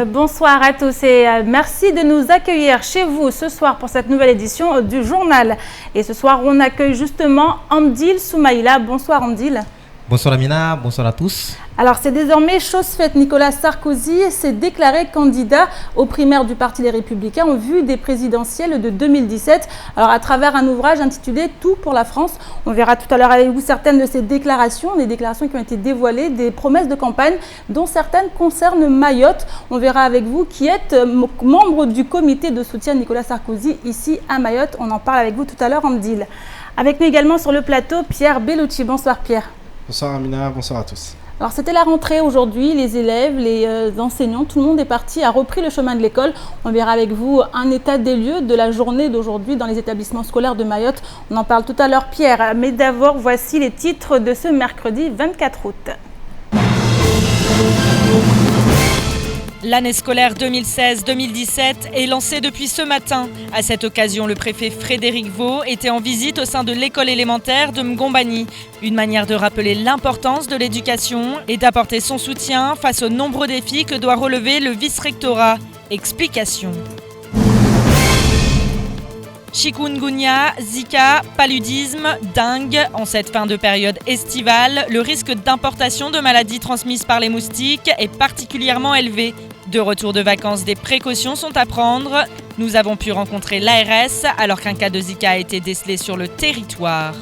Bonsoir à tous et merci de nous accueillir chez vous ce soir pour cette nouvelle édition du journal. Et ce soir, on accueille justement Hamdil Soumaïla. Bonsoir Hamdil. Bonsoir Amina, bonsoir à tous. Alors c'est désormais chose faite. Nicolas Sarkozy s'est déclaré candidat aux primaires du Parti Les Républicains en vue des présidentielles de 2017. Alors à travers un ouvrage intitulé « Tout pour la France », on verra tout à l'heure avec vous certaines de ces déclarations, des déclarations qui ont été dévoilées, des promesses de campagne dont certaines concernent Mayotte. On verra avec vous qui êtes membre du comité de soutien de Nicolas Sarkozy ici à Mayotte. On en parle avec vous tout à l'heure Hamdil. Avec nous également sur le plateau Pierre Bellucci. Bonsoir Pierre. Bonsoir Amina, bonsoir à tous. Alors c'était la rentrée aujourd'hui, les élèves, les enseignants, tout le monde est parti, a repris le chemin de l'école. On verra avec vous un état des lieux de la journée d'aujourd'hui dans les établissements scolaires de Mayotte. On en parle tout à l'heure Pierre, mais d'abord voici les titres de ce mercredi 24 août. L'année scolaire 2016-2017 est lancée depuis ce matin. À cette occasion, le préfet Frédéric Vaux était en visite au sein de l'école élémentaire de Mgombani. Une manière de rappeler l'importance de l'éducation et d'apporter son soutien face aux nombreux défis que doit relever le vice-rectorat. Explication. Chikungunya, Zika, paludisme, dengue. En cette fin de période estivale, le risque d'importation de maladies transmises par les moustiques est particulièrement élevé. De retour de vacances, des précautions sont à prendre. Nous avons pu rencontrer l'ARS alors qu'un cas de Zika a été décelé sur le territoire.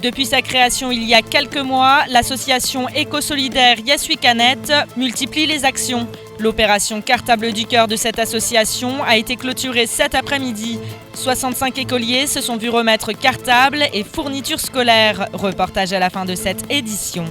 Depuis sa création il y a quelques mois, l'association éco-solidaire Yessuikanet multiplie les actions. L'opération Cartable du cœur de cette association a été clôturée cet après-midi. 65 écoliers se sont vus remettre cartables et fournitures scolaires. Reportage à la fin de cette édition.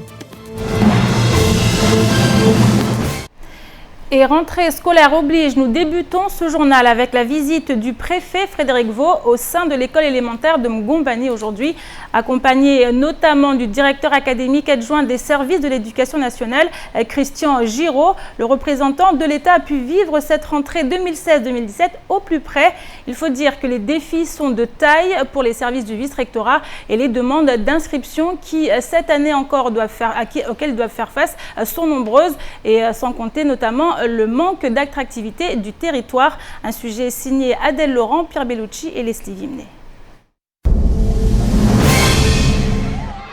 Et rentrée scolaire oblige, nous débutons ce journal avec la visite du préfet Frédéric Vaux au sein de l'école élémentaire de Mgombani aujourd'hui, accompagné notamment du directeur académique adjoint des services de l'éducation nationale, Christian Giraud. Le représentant de l'État a pu vivre cette rentrée 2016-2017 au plus près. Il faut dire que les défis sont de taille pour les services du vice-rectorat et les demandes d'inscription qui, cette année encore, auxquelles ils doivent faire face sont nombreuses et sans compter notamment le manque d'attractivité du territoire. Un sujet signé Adèle Laurent, Pierre Bellucci et Leslie Gimnet.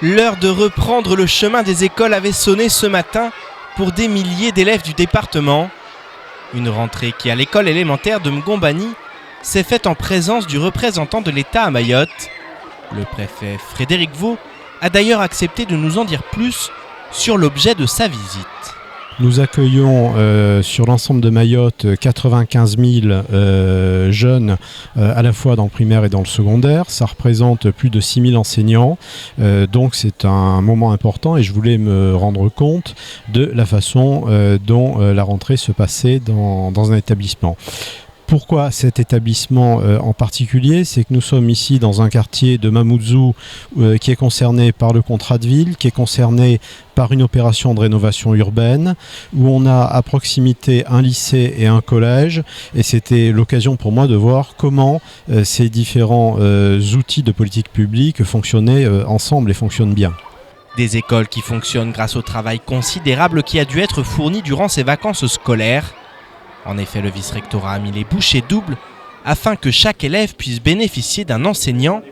L'heure de reprendre le chemin des écoles avait sonné ce matin pour des milliers d'élèves du département. Une rentrée qui, à l'école élémentaire de Mgombani, s'est faite en présence du représentant de l'État à Mayotte. Le préfet Frédéric Vaux a d'ailleurs accepté de nous en dire plus sur l'objet de sa visite. Nous accueillons sur l'ensemble de Mayotte 95 000 jeunes à la fois dans le primaire et dans le secondaire. Ça représente plus de 6 000 enseignants. Donc c'est un moment important et je voulais me rendre compte de la façon dont la rentrée se passait dans un établissement. Pourquoi cet établissement en particulier? C'est que nous sommes ici dans un quartier de Mamoudzou qui est concerné par le contrat de ville, qui est concerné par une opération de rénovation urbaine, où on a à proximité un lycée et un collège. Et c'était l'occasion pour moi de voir comment ces différents outils de politique publique fonctionnaient ensemble et fonctionnent bien. Des écoles qui fonctionnent grâce au travail considérable qui a dû être fourni durant ces vacances scolaires. En effet, le vice-rectorat a mis les bouchées doubles afin que chaque élève puisse bénéficier d'un enseignant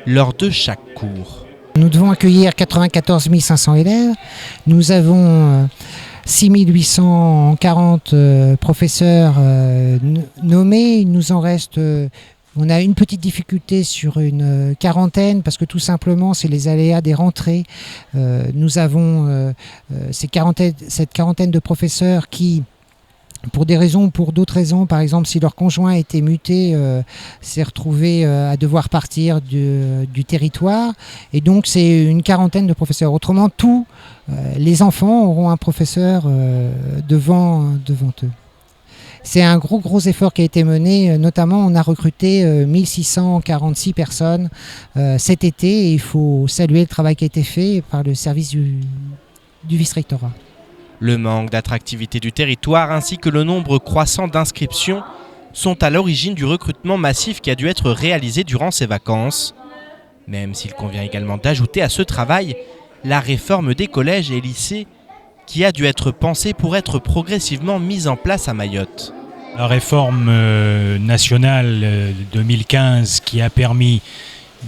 lors de chaque cours. Nous devons accueillir 94 500 élèves. Nous avons 6 840 professeurs nommés. Il nous en reste... On a une petite difficulté sur une quarantaine parce que tout simplement c'est les aléas des rentrées. Nous avons cette quarantaine de professeurs qui... Pour des raisons ou pour d'autres raisons, par exemple si leur conjoint a été muté, s'est retrouvé à devoir partir du territoire. Et donc c'est une quarantaine de professeurs. Autrement, tous les enfants auront un professeur devant eux. C'est un gros effort qui a été mené. Notamment, on a recruté 1646 personnes cet été. Et il faut saluer le travail qui a été fait par le service du vice-rectorat. Le manque d'attractivité du territoire ainsi que le nombre croissant d'inscriptions sont à l'origine du recrutement massif qui a dû être réalisé durant ces vacances. Même s'il convient également d'ajouter à ce travail la réforme des collèges et lycées qui a dû être pensée pour être progressivement mise en place à Mayotte. La réforme nationale 2015 qui a permis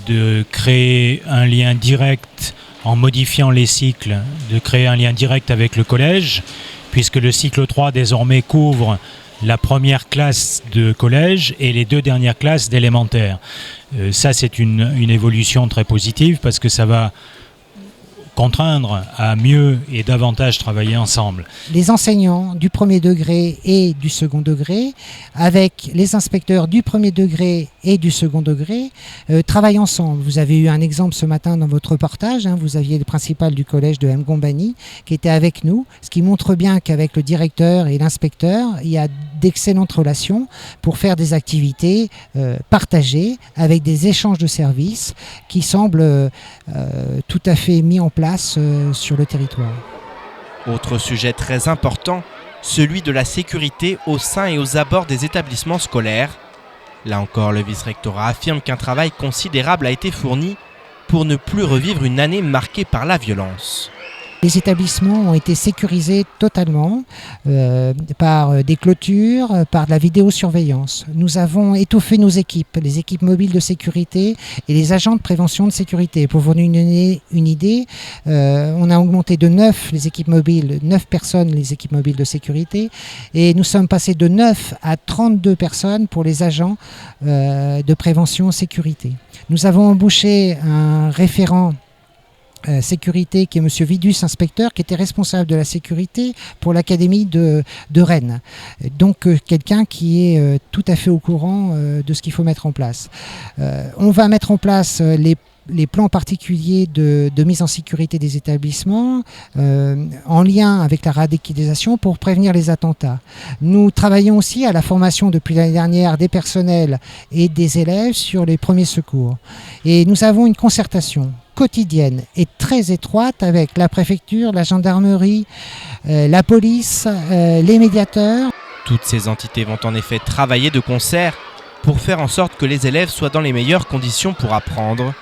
de créer un lien direct en modifiant les cycles, de créer un lien direct avec le collège, puisque le cycle 3 désormais couvre la première classe de collège et les 2 dernières classes d'élémentaire. Ça, c'est une évolution très positive parce que ça va contraindre à mieux et davantage travailler ensemble. Les enseignants du premier degré et du second degré, avec les inspecteurs du premier degré et du second degré, travaillent ensemble. Vous avez eu un exemple ce matin dans votre reportage, vous aviez le principal du collège de Mgombani qui était avec nous, ce qui montre bien qu'avec le directeur et l'inspecteur, il y a d'excellentes relations pour faire des activités partagées avec des échanges de services qui semblent tout à fait mis en place sur le territoire. Autre sujet très important, celui de la sécurité au sein et aux abords des établissements scolaires. Là encore, le vice-rectorat affirme qu'un travail considérable a été fourni pour ne plus revivre une année marquée par la violence. Les établissements ont été sécurisés totalement par des clôtures, par de la vidéosurveillance. Nous avons étoffé nos équipes, les équipes mobiles de sécurité et les agents de prévention de sécurité. Pour vous donner une idée, on a augmenté de 9 les équipes mobiles, 9 personnes les équipes mobiles de sécurité, et nous sommes passés de 9 à 32 personnes pour les agents de prévention sécurité. Nous avons embauché un référent sécurité qui est monsieur Vidus, inspecteur, qui était responsable de la sécurité pour l'académie de Rennes. Donc quelqu'un qui est tout à fait au courant de ce qu'il faut mettre en place. On va mettre en place les plans particuliers de mise en sécurité des établissements en lien avec la radicalisation pour prévenir les attentats. Nous travaillons aussi à la formation depuis l'année dernière des personnels et des élèves sur les premiers secours. Et nous avons une concertation quotidienne et très étroite avec la préfecture, la gendarmerie, la police, les médiateurs. Toutes ces entités vont en effet travailler de concert pour faire en sorte que les élèves soient dans les meilleures conditions pour apprendre.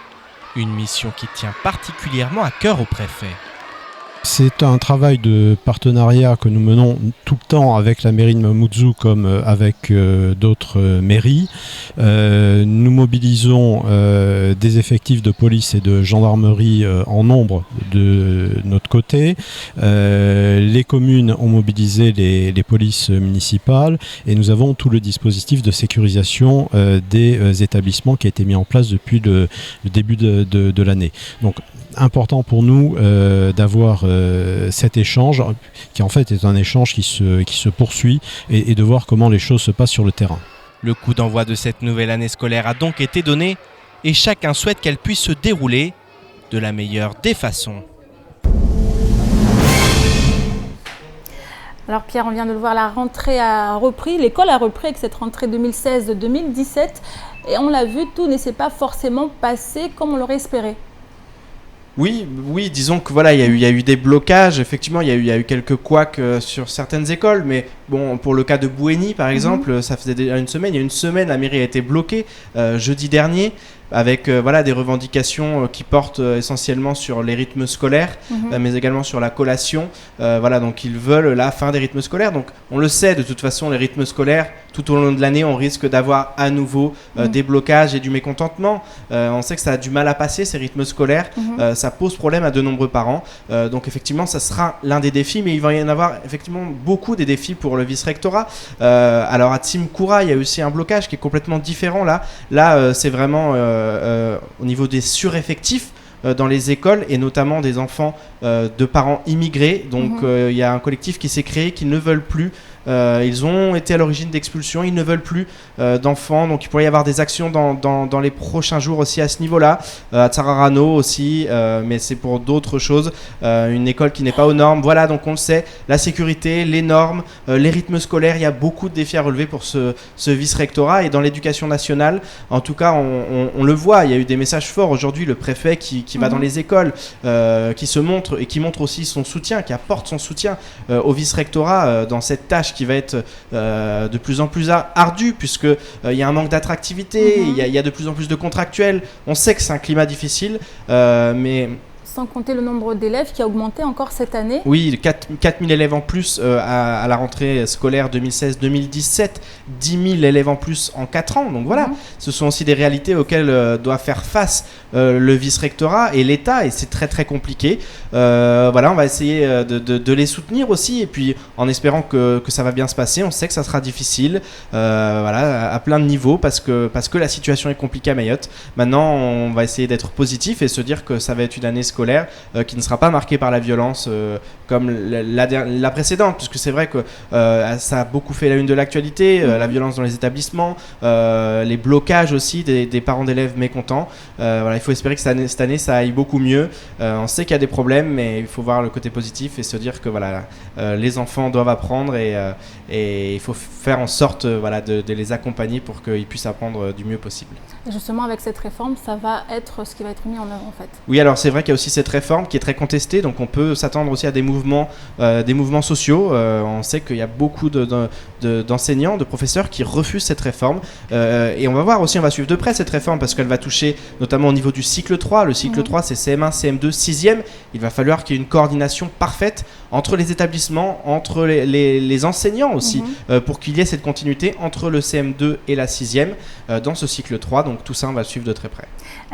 Une mission qui tient particulièrement à cœur au préfet. C'est un travail de partenariat que nous menons tout le temps avec la mairie de Mamoudzou comme avec d'autres mairies. Nous mobilisons des effectifs de police et de gendarmerie en nombre de notre côté. Les communes ont mobilisé les polices municipales et nous avons tout le dispositif de sécurisation des établissements qui a été mis en place depuis le début de l'année. Donc, important pour nous d'avoir cet échange qui en fait est un échange qui se poursuit et de voir comment les choses se passent sur le terrain. Le coup d'envoi de cette nouvelle année scolaire a donc été donné et chacun souhaite qu'elle puisse se dérouler de la meilleure des façons. Alors Pierre, on vient de le voir, la rentrée a repris, l'école a repris avec cette rentrée 2016-2017 et on l'a vu, tout ne s'est pas forcément passé comme on l'aurait espéré. Oui, disons que voilà, il y a eu des blocages. Effectivement, il y a eu quelques couacs sur certaines écoles, mais bon, pour le cas de Bouéni, par exemple, ça faisait déjà une semaine. Il y a une semaine, la mairie a été bloquée jeudi dernier. Avec des revendications qui portent essentiellement sur les rythmes scolaires, mais également sur la collation. Donc ils veulent la fin des rythmes scolaires. Donc on le sait, de toute façon, les rythmes scolaires, tout au long de l'année, on risque d'avoir à nouveau des blocages et du mécontentement. On sait que ça a du mal à passer, ces rythmes scolaires. Ça pose problème à de nombreux parents. Donc effectivement, ça sera l'un des défis, mais il va y en avoir effectivement beaucoup des défis pour le vice-rectorat. Alors à Timkoura, il y a aussi un blocage qui est complètement différent là. Là, c'est vraiment... au niveau des sureffectifs dans les écoles et notamment des enfants de parents immigrés. Donc il y a un collectif qui s'est créé qui ne veulent plus. Ils ont été à l'origine d'expulsions, ils ne veulent plus d'enfants, donc il pourrait y avoir des actions dans les prochains jours aussi à ce niveau-là, à Tsararano aussi, mais c'est pour d'autres choses, une école qui n'est pas aux normes. Voilà, donc on le sait, la sécurité, les normes, les rythmes scolaires, il y a beaucoup de défis à relever pour ce vice-rectorat et dans l'éducation nationale, en tout cas on le voit, il y a eu des messages forts aujourd'hui, le préfet qui va dans les écoles, qui se montre et qui montre aussi son soutien, qui apporte son soutien au vice-rectorat dans cette tâche qui va être de plus en plus ardue puisque il y a un manque d'attractivité, il y a de plus en plus de contractuels. On sait que c'est un climat difficile, mais Sans compter le nombre d'élèves qui a augmenté encore cette année. Oui, 4000 élèves en plus à la rentrée scolaire 2016-2017, 10 000 élèves en plus en 4 ans. Donc voilà, ce sont aussi des réalités auxquelles doit faire face le vice-rectorat et l'État, et c'est très très compliqué. Voilà, on va essayer de les soutenir aussi, et puis en espérant que ça va bien se passer. On sait que ça sera difficile, voilà, à plein de niveaux, parce que la situation est compliquée à Mayotte. Maintenant, on va essayer d'être positif et se dire que ça va être une année scolaire qui ne sera pas marquée par la violence comme la précédente, puisque c'est vrai que ça a beaucoup fait la une de l'actualité, la violence dans les établissements, les blocages aussi des parents d'élèves mécontents. Voilà, il faut espérer que cette année ça aille beaucoup mieux. On sait qu'il y a des problèmes, mais il faut voir le côté positif et se dire que voilà, les enfants doivent apprendre, et il faut faire en sorte voilà, de les accompagner pour qu'ils puissent apprendre du mieux possible. Et justement, avec cette réforme, ça va être ce qui va être mis en œuvre en fait. Oui, alors c'est vrai qu'il y a aussi cette réforme qui est très contestée, donc on peut s'attendre aussi à des mouvements sociaux. On sait qu'il y a beaucoup d'enseignants, de professeurs qui refusent cette réforme, et on va voir aussi, on va suivre de près cette réforme parce qu'elle va toucher notamment au niveau du cycle 3. Le cycle 3, c'est CM1, CM2, 6e. Il va falloir qu'il y ait une coordination parfaite entre les établissements, entre les enseignants aussi, pour qu'il y ait cette continuité entre le CM2 et la 6e dans ce cycle 3. Donc tout ça, on va suivre de très près.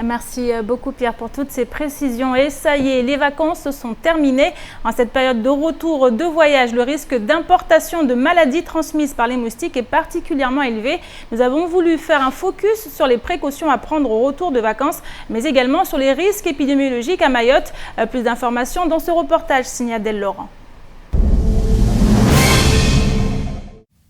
Merci beaucoup Pierre pour toutes ces précisions. Et ça y est, les vacances sont terminées. En cette période de retour de voyage, le risque d'importation de maladies transmises par les moustiques est particulièrement élevé. Nous avons voulu faire un focus sur les précautions à prendre au retour de vacances, mais également sur les risques épidémiologiques à Mayotte. Plus d'informations dans ce reportage signé Adèle Laurent.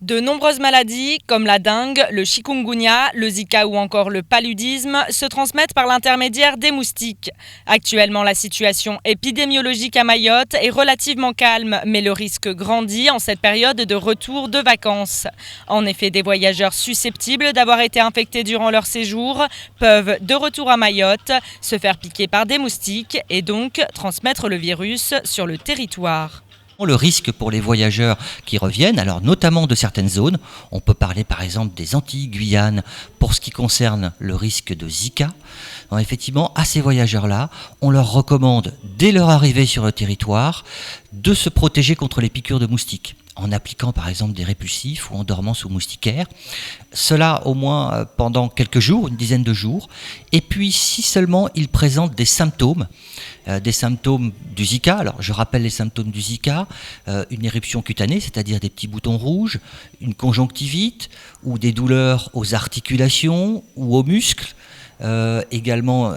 De nombreuses maladies, comme la dengue, le chikungunya, le Zika ou encore le paludisme, se transmettent par l'intermédiaire des moustiques. Actuellement, la situation épidémiologique à Mayotte est relativement calme, mais le risque grandit en cette période de retour de vacances. En effet, des voyageurs susceptibles d'avoir été infectés durant leur séjour peuvent, de retour à Mayotte, se faire piquer par des moustiques et donc transmettre le virus sur le territoire. Le risque pour les voyageurs qui reviennent, alors notamment de certaines zones, on peut parler par exemple des Antilles, Guyane, pour ce qui concerne le risque de Zika. Donc, effectivement, à ces voyageurs-là, on leur recommande, dès leur arrivée sur le territoire, de se protéger contre les piqûres de moustiques, en appliquant par exemple des répulsifs ou en dormant sous moustiquaire. Cela au moins pendant quelques jours, une dizaine de jours. Et puis si seulement ils présentent des symptômes du Zika. Alors je rappelle les symptômes du Zika, une éruption cutanée, c'est-à-dire des petits boutons rouges, une conjonctivite ou des douleurs aux articulations ou aux muscles. Également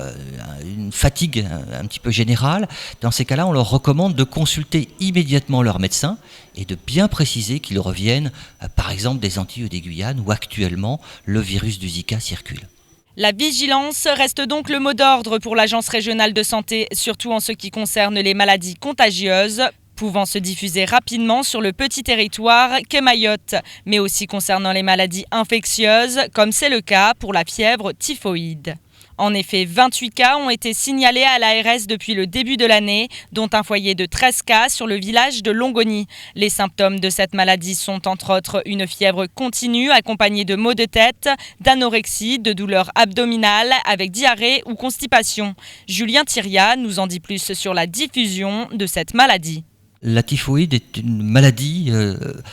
une fatigue un petit peu générale. Dans ces cas-là, on leur recommande de consulter immédiatement leur médecin et de bien préciser qu'ils reviennent par exemple des Antilles ou des Guyanes où actuellement le virus du Zika circule. La vigilance reste donc le mot d'ordre pour l'Agence régionale de santé, surtout en ce qui concerne les maladies contagieuses, pouvant se diffuser rapidement sur le petit territoire qu'est Mayotte, mais aussi concernant les maladies infectieuses, comme c'est le cas pour la fièvre typhoïde. En effet, 28 cas ont été signalés à l'ARS depuis le début de l'année, dont un foyer de 13 cas sur le village de Longoni. Les symptômes de cette maladie sont entre autres une fièvre continue accompagnée de maux de tête, d'anorexie, de douleurs abdominales avec diarrhée ou constipation. Julien Thiria nous en dit plus sur la diffusion de cette maladie. La typhoïde est une maladie,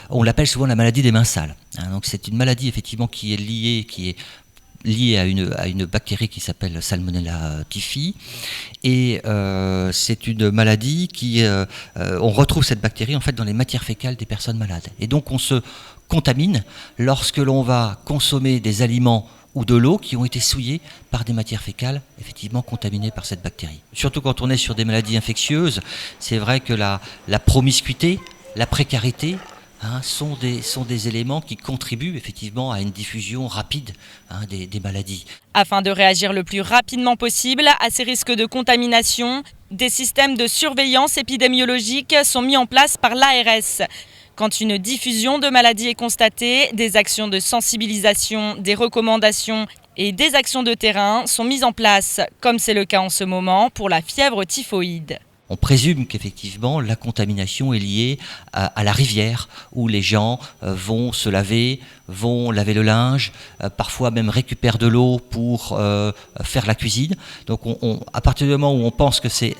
on l'appelle souvent la maladie des mains sales. Donc c'est une maladie effectivement qui est liée à une bactérie qui s'appelle Salmonella typhi, et c'est une maladie on retrouve cette bactérie en fait dans les matières fécales des personnes malades. Et donc on se contamine lorsque l'on va consommer des aliments ou de l'eau qui ont été souillés par des matières fécales effectivement contaminées par cette bactérie. Surtout quand on est sur des maladies infectieuses, c'est vrai que la promiscuité, la précarité sont des éléments qui contribuent effectivement à une diffusion rapide des maladies. Afin de réagir le plus rapidement possible à ces risques de contamination, des systèmes de surveillance épidémiologique sont mis en place par l'ARS. Quand une diffusion de maladies est constatée, des actions de sensibilisation, des recommandations et des actions de terrain sont mises en place, comme c'est le cas en ce moment pour la fièvre typhoïde. On présume qu'effectivement la contamination est liée à la rivière où les gens vont se laver, vont laver le linge, parfois même récupèrent de l'eau pour faire la cuisine. Donc à partir du moment où on pense que c'est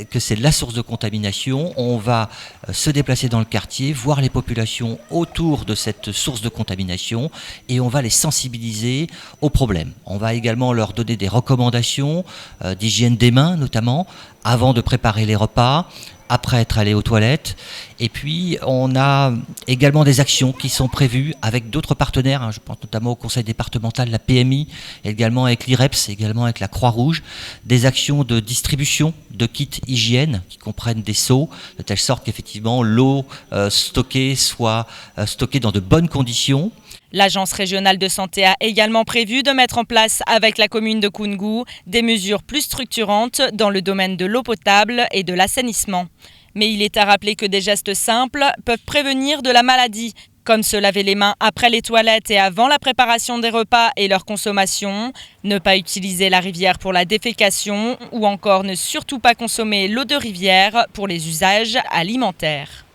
que c'est la source de contamination, on va se déplacer dans le quartier, voir les populations autour de cette source de contamination et on va les sensibiliser aux problèmes. On va également leur donner des recommandations d'hygiène des mains notamment, avant de préparer les repas, après être allé aux toilettes. Et puis, on a également des actions qui sont prévues avec d'autres partenaires. Je pense notamment au conseil départemental, la PMI, également avec l'IREPS, également avec la Croix-Rouge. Des actions de distribution de kits hygiène qui comprennent des seaux, de telle sorte qu'effectivement, l'eau stockée soit stockée dans de bonnes conditions. L'Agence régionale de santé a également prévu de mettre en place avec la commune de Koungou des mesures plus structurantes dans le domaine de l'eau potable et de l'assainissement. Mais il est à rappeler que des gestes simples peuvent prévenir de la maladie, comme se laver les mains après les toilettes et avant la préparation des repas et leur consommation, ne pas utiliser la rivière pour la défécation ou encore ne surtout pas consommer l'eau de rivière pour les usages alimentaires.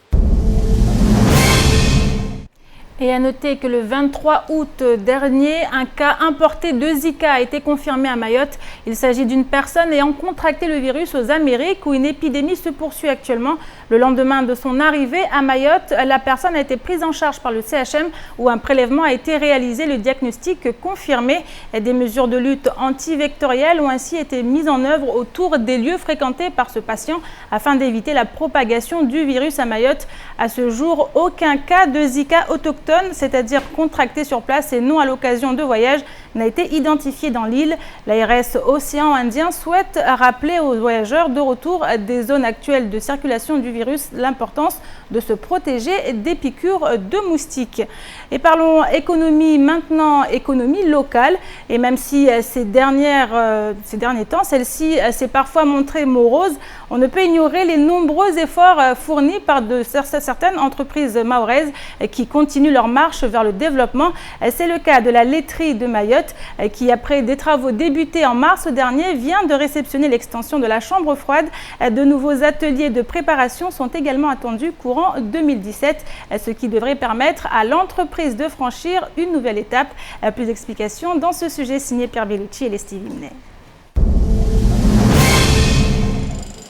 Et à noter que le 23 août dernier, un cas importé de Zika a été confirmé à Mayotte. Il s'agit d'une personne ayant contracté le virus aux Amériques où une épidémie se poursuit actuellement. Le lendemain de son arrivée à Mayotte, la personne a été prise en charge par le CHM où un prélèvement a été réalisé, le diagnostic confirmé. Des mesures de lutte antivectorielle ont ainsi été mises en œuvre autour des lieux fréquentés par ce patient afin d'éviter la propagation du virus à Mayotte. À ce jour, aucun cas de Zika autochtone, c'est-à-dire contracté sur place et non à l'occasion de voyage, n'a été identifié dans l'île. L'ARS Océan Indien souhaite rappeler aux voyageurs de retour des zones actuelles de circulation du virus l'importance de se protéger des piqûres de moustiques. Et parlons économie maintenant, économie locale. Et même si ces derniers temps, celle-ci s'est parfois montrée morose, on ne peut ignorer les nombreux efforts fournis par certaines entreprises mahoraises qui continuent leur marche vers le développement. C'est le cas de la laiterie de Mayotte qui, après des travaux débutés en mars dernier, vient de réceptionner l'extension de la chambre froide. De nouveaux ateliers de préparation sont également attendus courant 2017, ce qui devrait permettre à l'entreprise de franchir une nouvelle étape. Plus d'explications dans ce sujet signé Pierre Bellucci et Leslie Vimnet.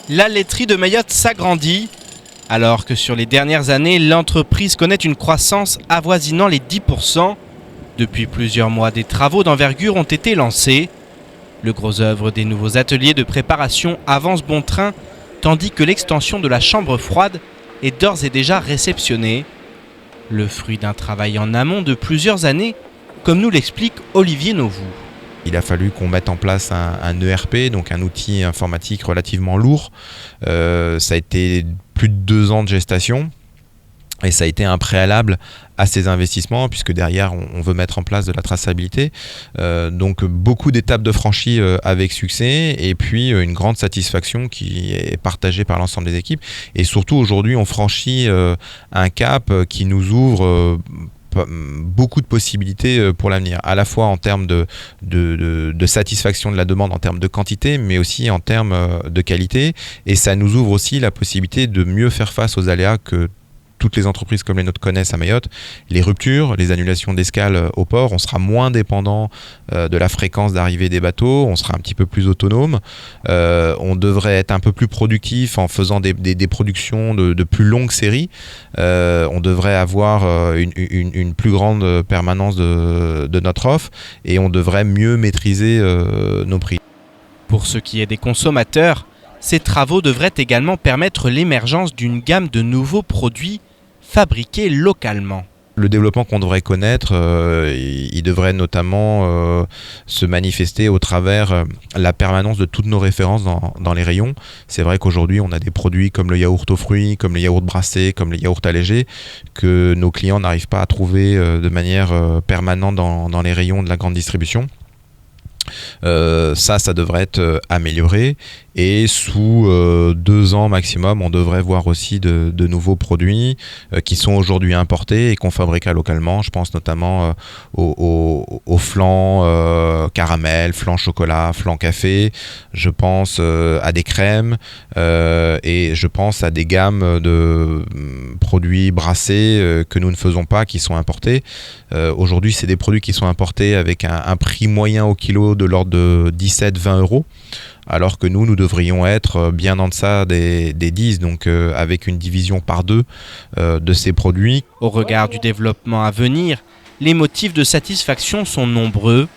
La laiterie de Mayotte s'agrandit. Alors que sur les dernières années, l'entreprise connaît une croissance avoisinant les 10%. Depuis plusieurs mois, des travaux d'envergure ont été lancés. Le gros œuvre des nouveaux ateliers de préparation avance bon train, tandis que l'extension de la chambre froide est d'ores et déjà réceptionnée. Le fruit d'un travail en amont de plusieurs années, comme nous l'explique Olivier Novou. Il a fallu qu'on mette en place un ERP, donc un outil informatique relativement lourd. Ça a été plus de 2 ans de gestation et ça a été un préalable à ces investissements puisque derrière on veut mettre en place de la traçabilité. Donc beaucoup d'étapes de franchie avec succès et puis une grande satisfaction qui est partagée par l'ensemble des équipes. Et surtout aujourd'hui on franchit un cap qui nous ouvre beaucoup de possibilités pour l'avenir, à la fois en termes de satisfaction de la demande en termes de quantité, mais aussi en termes de qualité. Et ça nous ouvre aussi la possibilité de mieux faire face aux aléas que toutes les entreprises comme les nôtres connaissent à Mayotte, les ruptures, les annulations d'escale au port. On sera moins dépendant de la fréquence d'arrivée des bateaux, on sera un petit peu plus autonome, on devrait être un peu plus productif en faisant des productions de plus longues séries, on devrait avoir une plus grande permanence de notre offre et on devrait mieux maîtriser nos prix. Pour ce qui est des consommateurs, ces travaux devraient également permettre l'émergence d'une gamme de nouveaux produits fabriqués localement. Le développement qu'on devrait connaître, il devrait notamment se manifester au travers la permanence de toutes nos références dans les rayons. C'est vrai qu'aujourd'hui, on a des produits comme le yaourt aux fruits, comme les yaourts brassés, comme les yaourts allégés, que nos clients n'arrivent pas à trouver de manière permanente dans les rayons de la grande distribution. Ça devrait être amélioré et sous 2 ans maximum on devrait voir aussi de nouveaux produits qui sont aujourd'hui importés et qu'on fabriquera localement. Je pense notamment aux flancs caramel, flancs chocolat, flancs café, je pense à des crèmes et je pense à des gammes de produits brassés que nous ne faisons pas, qui sont importés. Aujourd'hui c'est des produits qui sont importés avec un prix moyen au kilo de l'ordre de 17-20 €, alors que nous devrions être bien en deçà des 10, donc avec une division par 2 de ces produits. Au regard du développement à venir, les motifs de satisfaction sont nombreux,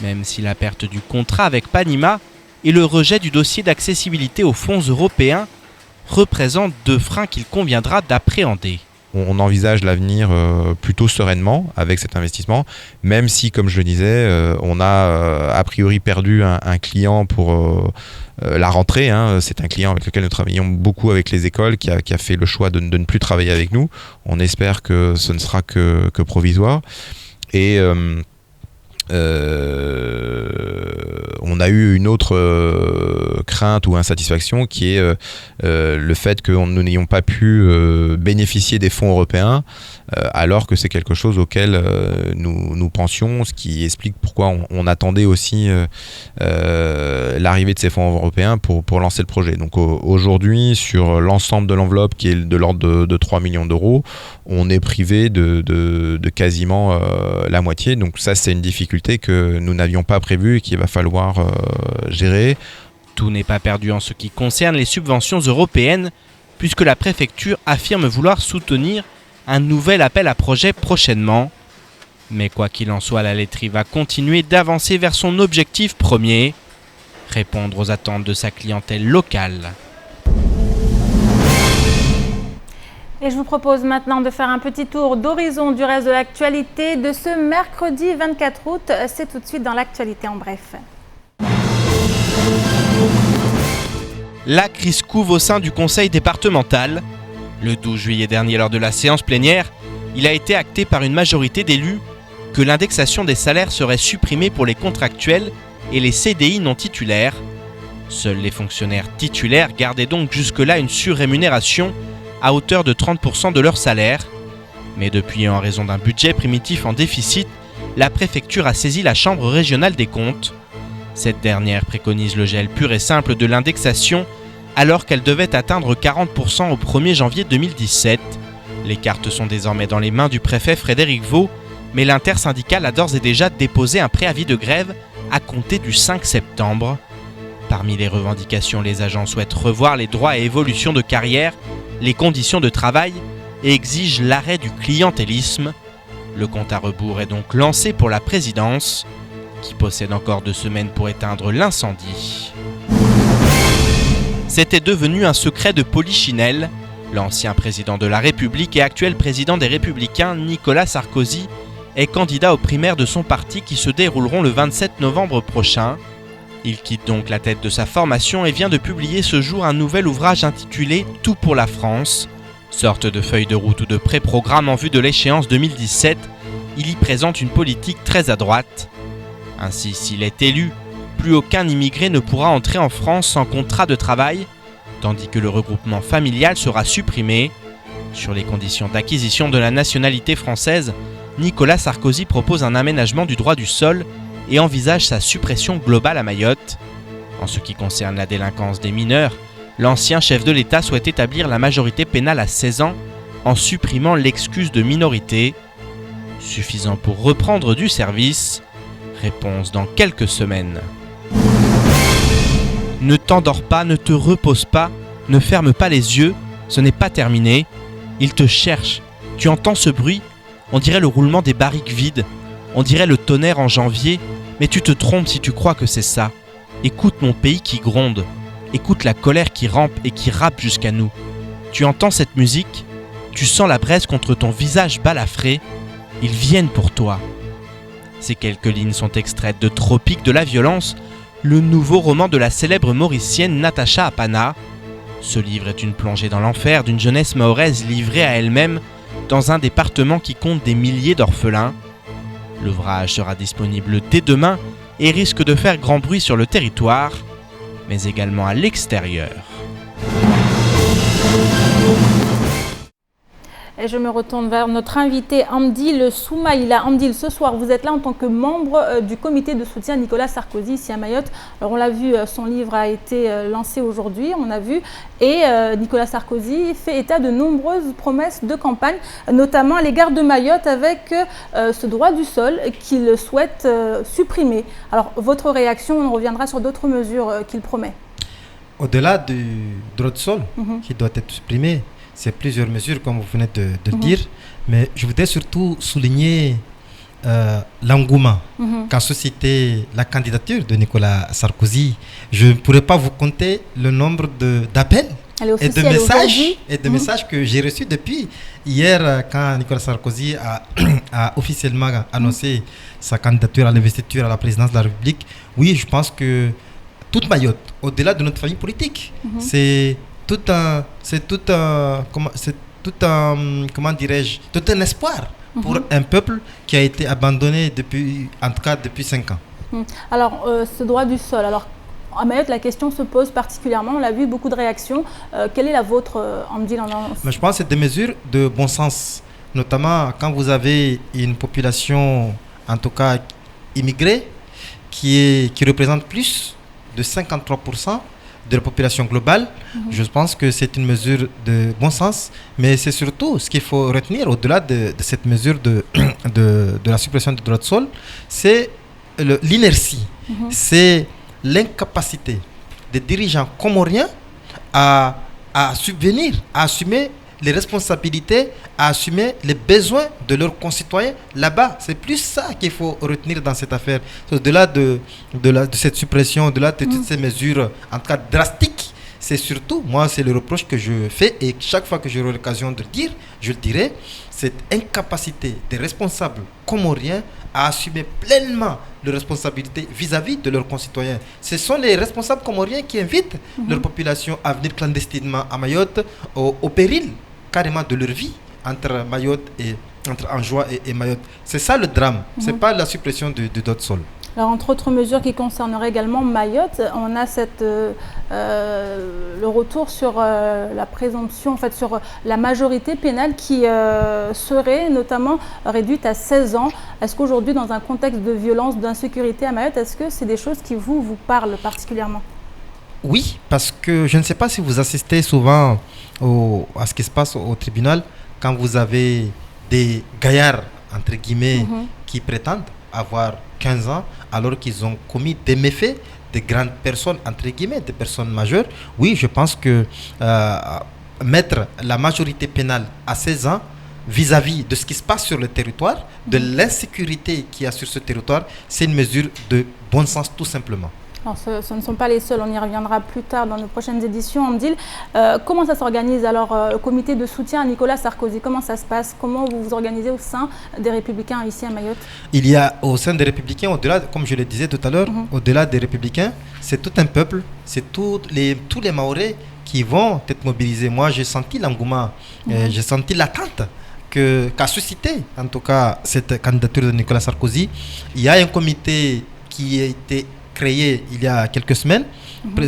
même si la perte du contrat avec Panima et le rejet du dossier d'accessibilité aux fonds européens représentent 2 freins qu'il conviendra d'appréhender. On envisage l'avenir plutôt sereinement avec cet investissement, même si, comme je le disais, on a a priori perdu un client pour la rentrée. C'est un client avec lequel nous travaillons beaucoup avec les écoles qui a fait le choix de ne plus travailler avec nous. On espère que ce ne sera que provisoire. Et on a eu une autre crainte ou insatisfaction qui est le fait que nous n'ayons pas pu bénéficier des fonds européens alors que c'est quelque chose auquel nous pensions, ce qui explique pourquoi on attendait aussi l'arrivée de ces fonds européens pour lancer le projet. Donc aujourd'hui, sur l'ensemble de l'enveloppe qui est de l'ordre de 3 millions d'euros, on est privé de quasiment la moitié. Donc ça, c'est une difficulté que nous n'avions pas prévue et qu'il va falloir gérer. Tout n'est pas perdu en ce qui concerne les subventions européennes, puisque la préfecture affirme vouloir soutenir un nouvel appel à projet prochainement. Mais quoi qu'il en soit, la laiterie va continuer d'avancer vers son objectif premier, répondre aux attentes de sa clientèle locale. Et je vous propose maintenant de faire un petit tour d'horizon du reste de l'actualité de ce mercredi 24 août. C'est tout de suite dans l'actualité en bref. La crise couve au sein du conseil départemental. Le 12 juillet dernier, lors de la séance plénière, il a été acté par une majorité d'élus que l'indexation des salaires serait supprimée pour les contractuels et les CDI non titulaires. Seuls les fonctionnaires titulaires gardaient donc jusque-là une surrémunération à hauteur de 30% de leur salaire. Mais depuis, en raison d'un budget primitif en déficit, la préfecture a saisi la Chambre régionale des comptes. Cette dernière préconise le gel pur et simple de l'indexation alors qu'elle devait atteindre 40% au 1er janvier 2017. Les cartes sont désormais dans les mains du préfet Frédéric Vaux, mais l'intersyndicale a d'ores et déjà déposé un préavis de grève à compter du 5 septembre. Parmi les revendications, les agents souhaitent revoir les droits et évolutions de carrière, les conditions de travail et exigent l'arrêt du clientélisme. Le compte à rebours est donc lancé pour la présidence, qui possède encore 2 semaines pour éteindre l'incendie. C'était devenu un secret de Polichinelle. L'ancien président de la République et actuel président des Républicains, Nicolas Sarkozy, est candidat aux primaires de son parti qui se dérouleront le 27 novembre prochain. Il quitte donc la tête de sa formation et vient de publier ce jour un nouvel ouvrage intitulé « Tout pour la France ». Sorte de feuille de route ou de pré-programme en vue de l'échéance 2017, il y présente une politique très à droite. Ainsi, s'il est élu, plus aucun immigré ne pourra entrer en France sans contrat de travail, tandis que le regroupement familial sera supprimé. Sur les conditions d'acquisition de la nationalité française, Nicolas Sarkozy propose un aménagement du droit du sol et envisage sa suppression globale à Mayotte. En ce qui concerne la délinquance des mineurs, l'ancien chef de l'État souhaite établir la majorité pénale à 16 ans en supprimant l'excuse de minorité. Suffisant pour reprendre du service? Réponse dans quelques semaines. Ne t'endors pas, ne te repose pas, ne ferme pas les yeux, ce n'est pas terminé. Il te cherche. Tu entends ce bruit? On dirait le roulement des barriques vides. On dirait le tonnerre en janvier, mais tu te trompes si tu crois que c'est ça. Écoute mon pays qui gronde. Écoute la colère qui rampe et qui rappe jusqu'à nous. Tu entends cette musique? Tu sens la braise contre ton visage balafré? Ils viennent pour toi. Ces quelques lignes sont extraites de Tropique de la violence, le nouveau roman de la célèbre mauricienne Natacha Apana. Ce livre est une plongée dans l'enfer d'une jeunesse mahoraise livrée à elle-même dans un département qui compte des milliers d'orphelins. L'ouvrage sera disponible dès demain et risque de faire grand bruit sur le territoire, mais également à l'extérieur. Et je me retourne vers notre invité Hamdil Soumaïla. Hamdil, ce soir, vous êtes là en tant que membre du comité de soutien Nicolas Sarkozy ici à Mayotte. Alors on l'a vu, son livre a été lancé aujourd'hui, on a vu, et Nicolas Sarkozy fait état de nombreuses promesses de campagne, notamment à l'égard de Mayotte avec ce droit du sol qu'il souhaite supprimer. Alors votre réaction, on reviendra sur d'autres mesures qu'il promet. Au-delà du droit de sol qui doit être supprimé, c'est plusieurs mesures comme vous venez de le dire, mais je voudrais surtout souligner l'engouement qu'a suscité la candidature de Nicolas Sarkozy. Je ne pourrais pas vous compter le nombre d'appels et de messages que j'ai reçus depuis hier quand Nicolas Sarkozy a officiellement annoncé sa candidature à l'investiture à la présidence de la République. Oui, je pense que toute Mayotte, au-delà de notre famille politique, c'est tout un espoir pour un peuple qui a été abandonné depuis 5 ans. Alors, ce droit du sol, alors à Mayotte, la question se pose particulièrement, on l'a vu, beaucoup de réactions. Quelle est la vôtre, Hamdil? Je pense que c'est des mesures de bon sens, notamment quand vous avez une population, en tout cas immigrée, qui représente plus de 53% de la population globale. Je pense que c'est une mesure de bon sens, mais c'est surtout ce qu'il faut retenir au-delà de cette mesure de la suppression du droit de sol, c'est l'inertie, c'est l'incapacité des dirigeants comoriens à subvenir, à assumer les responsabilités, à assumer les besoins de leurs concitoyens là-bas. C'est plus ça qu'il faut retenir dans cette affaire. Au-delà de cette suppression, au-delà de toutes ces mesures, en tout cas drastiques, c'est surtout, moi, c'est le reproche que je fais et chaque fois que j'aurai l'occasion de le dire, je le dirai, cette incapacité des responsables comoriens à assumer pleinement leurs responsabilités vis-à-vis de leurs concitoyens. Ce sont les responsables comoriens qui invitent leur population à venir clandestinement à Mayotte au péril carrément de leur vie entre Mayotte et entre Anjouan et Mayotte. C'est ça le drame, c'est pas la suppression du droit de sol. Alors, entre autres mesures qui concerneraient également Mayotte, on a le retour sur la présomption, en fait, sur la majorité pénale qui serait notamment réduite à 16 ans. Est-ce qu'aujourd'hui, dans un contexte de violence, d'insécurité à Mayotte, est-ce que c'est des choses qui vous parlent particulièrement? Oui, parce que je ne sais pas si vous assistez souvent à ce qui se passe au tribunal quand vous avez des gaillards, entre guillemets, qui prétendent avoir 15 ans alors qu'ils ont commis des méfaits, des grandes personnes, entre guillemets, des personnes majeures. Oui, je pense que mettre la majorité pénale à 16 ans vis-à-vis de ce qui se passe sur le territoire, de l'insécurité qu'il y a sur ce territoire, c'est une mesure de bon sens tout simplement. Alors, ce ne sont pas les seuls, on y reviendra plus tard dans nos prochaines éditions. Hamdil, comment ça s'organise alors, le comité de soutien à Nicolas Sarkozy? Comment ça se passe? Comment vous vous organisez au sein des Républicains ici à Mayotte? Il y a au sein des Républicains, au-delà, comme je le disais tout à l'heure, au-delà des Républicains, c'est tout un peuple, c'est tous les Mahorais qui vont être mobilisés. Moi, j'ai senti l'engouement, j'ai senti l'attente qu'a suscité, en tout cas, cette candidature de Nicolas Sarkozy. Il y a un comité qui a été créé il y a quelques semaines,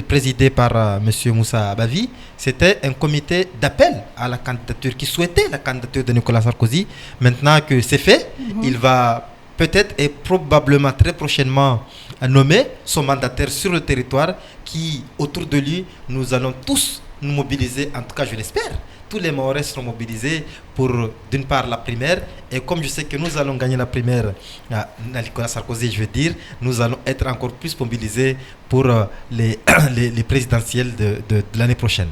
présidé par M. Moussa Bavi. C'était un comité d'appel à la candidature, qui souhaitait la candidature de Nicolas Sarkozy. Maintenant que c'est fait, il va peut-être et probablement très prochainement nommer son mandataire sur le territoire qui, autour de lui, nous allons tous nous mobiliser, en tout cas je l'espère. Tous les Mahorais seront mobilisés pour, d'une part, la primaire. Et comme je sais que nous allons gagner la primaire à Nicolas Sarkozy, je veux dire, nous allons être encore plus mobilisés pour les présidentielles de l'année prochaine.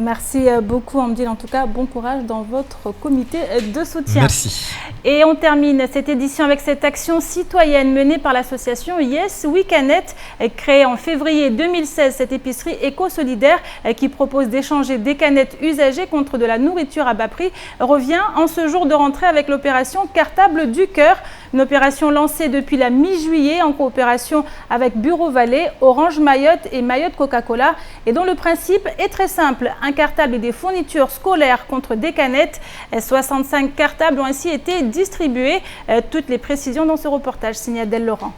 Merci beaucoup, Hamdil. En tout cas, bon courage dans votre comité de soutien. Merci. Et on termine cette édition avec cette action citoyenne menée par l'association Yes Weekanet, créée en février 2016. Cette épicerie éco-solidaire qui propose d'échanger des canettes usagées contre de la nourriture à bas prix revient en ce jour de rentrée avec l'opération Cartable du Cœur. Une opération lancée depuis la mi-juillet en coopération avec Bureau Vallée, Orange Mayotte et Mayotte Coca-Cola et dont le principe est très simple. Un cartable et des fournitures scolaires contre des canettes. 65 cartables ont ainsi été distribués. Toutes les précisions dans ce reportage signé Adèle Laurent.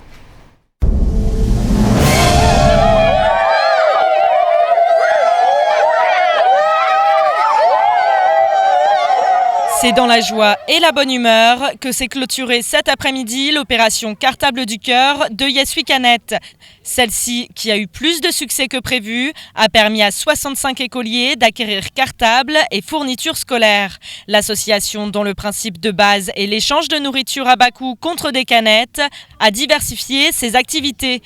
C'est dans la joie et la bonne humeur que s'est clôturée cet après-midi l'opération Cartable du cœur de Yes We Can It. Celle-ci, qui a eu plus de succès que prévu, a permis à 65 écoliers d'acquérir cartables et fournitures scolaires. L'association, dont le principe de base est l'échange de nourriture à bas coût contre des canettes, a diversifié ses activités.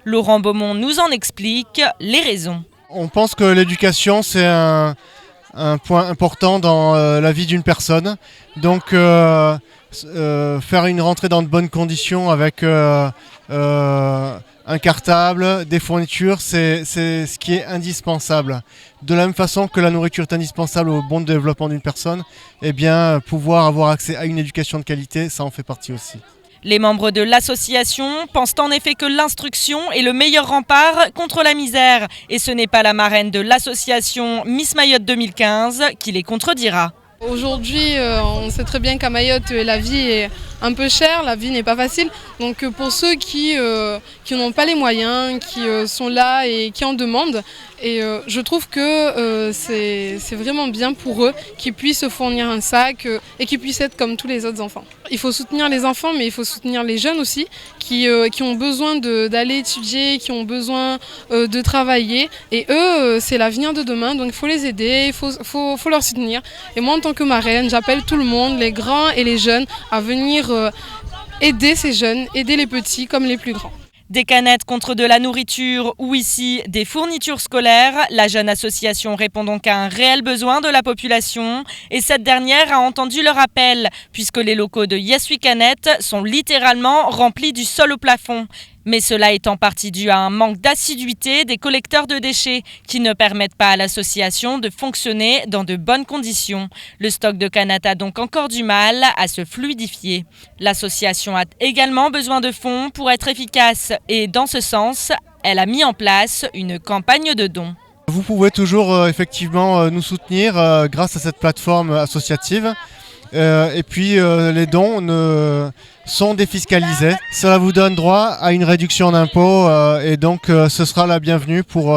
Laurent Beaumont nous en explique les raisons. On pense que l'éducation, c'est un point important dans la vie d'une personne. Donc faire une rentrée dans de bonnes conditions avec un cartable, des fournitures, c'est ce qui est indispensable. De la même façon que la nourriture est indispensable au bon développement d'une personne, eh bien pouvoir avoir accès à une éducation de qualité, ça en fait partie aussi. Les membres de l'association pensent en effet que l'instruction est le meilleur rempart contre la misère. Et ce n'est pas la marraine de l'association Miss Mayotte 2015 qui les contredira. Aujourd'hui, on sait très bien qu'à Mayotte, la vie est un peu chère, la vie n'est pas facile. Donc pour ceux qui n'ont pas les moyens, qui sont là et qui en demandent, et je trouve que c'est vraiment bien pour eux qu'ils puissent se fournir un sac et qu'ils puissent être comme tous les autres enfants. Il faut soutenir les enfants, mais il faut soutenir les jeunes aussi, qui ont besoin d'aller étudier, qui ont besoin de travailler. Et eux, c'est l'avenir de demain, donc il faut les aider, il faut leur soutenir. Et moi, en tant que marraine, j'appelle tout le monde, les grands et les jeunes, à venir aider ces jeunes, aider les petits comme les plus grands. Des canettes contre de la nourriture ou ici des fournitures scolaires, la jeune association répond donc à un réel besoin de la population et cette dernière a entendu leur appel puisque les locaux de Yes We Can It sont littéralement remplis du sol au plafond. Mais cela est en partie dû à un manque d'assiduité des collecteurs de déchets qui ne permettent pas à l'association de fonctionner dans de bonnes conditions. Le stock de canettes a donc encore du mal à se fluidifier. L'association a également besoin de fonds pour être efficace et dans ce sens, elle a mis en place une campagne de dons. Vous pouvez toujours effectivement nous soutenir grâce à cette plateforme associative. Et puis les dons sont défiscalisés. Cela vous donne droit à une réduction d'impôts et donc ce sera la bienvenue pour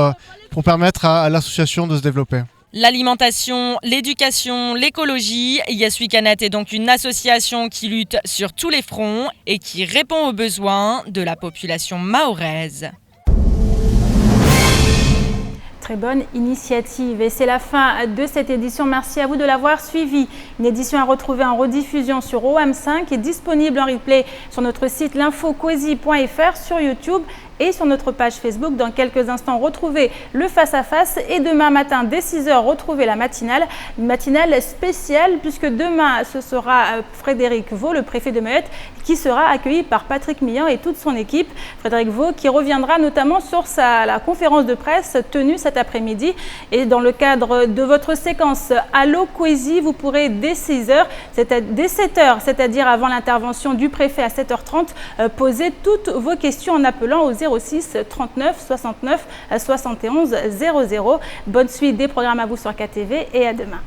permettre à l'association de se développer. L'alimentation, l'éducation, l'écologie, Yes We Can It est donc une association qui lutte sur tous les fronts et qui répond aux besoins de la population mahoraise. Très bonne initiative. Et c'est la fin de cette édition. Merci à vous de l'avoir suivi. Une édition à retrouver en rediffusion sur OM5 et disponible en replay sur notre site l'infoquesi.fr, sur YouTube et sur notre page Facebook. Dans quelques instants, retrouvez le face-à-face et demain matin dès 6h, retrouvez la matinale. Une matinale spéciale puisque demain, ce sera Frédéric Vaux, le préfet de Mayotte, qui sera accueilli par Patrick Millan et toute son équipe. Frédéric Vaux qui reviendra notamment sur la conférence de presse tenue cet après-midi. Et dans le cadre de votre séquence Allo Coésie, vous pourrez dès 6h, dès 7h, c'est-à-dire avant l'intervention du préfet à 7h30, poser toutes vos questions en appelant au 06 39 69 71 00. Bonne suite des programmes à vous sur KTV et à demain.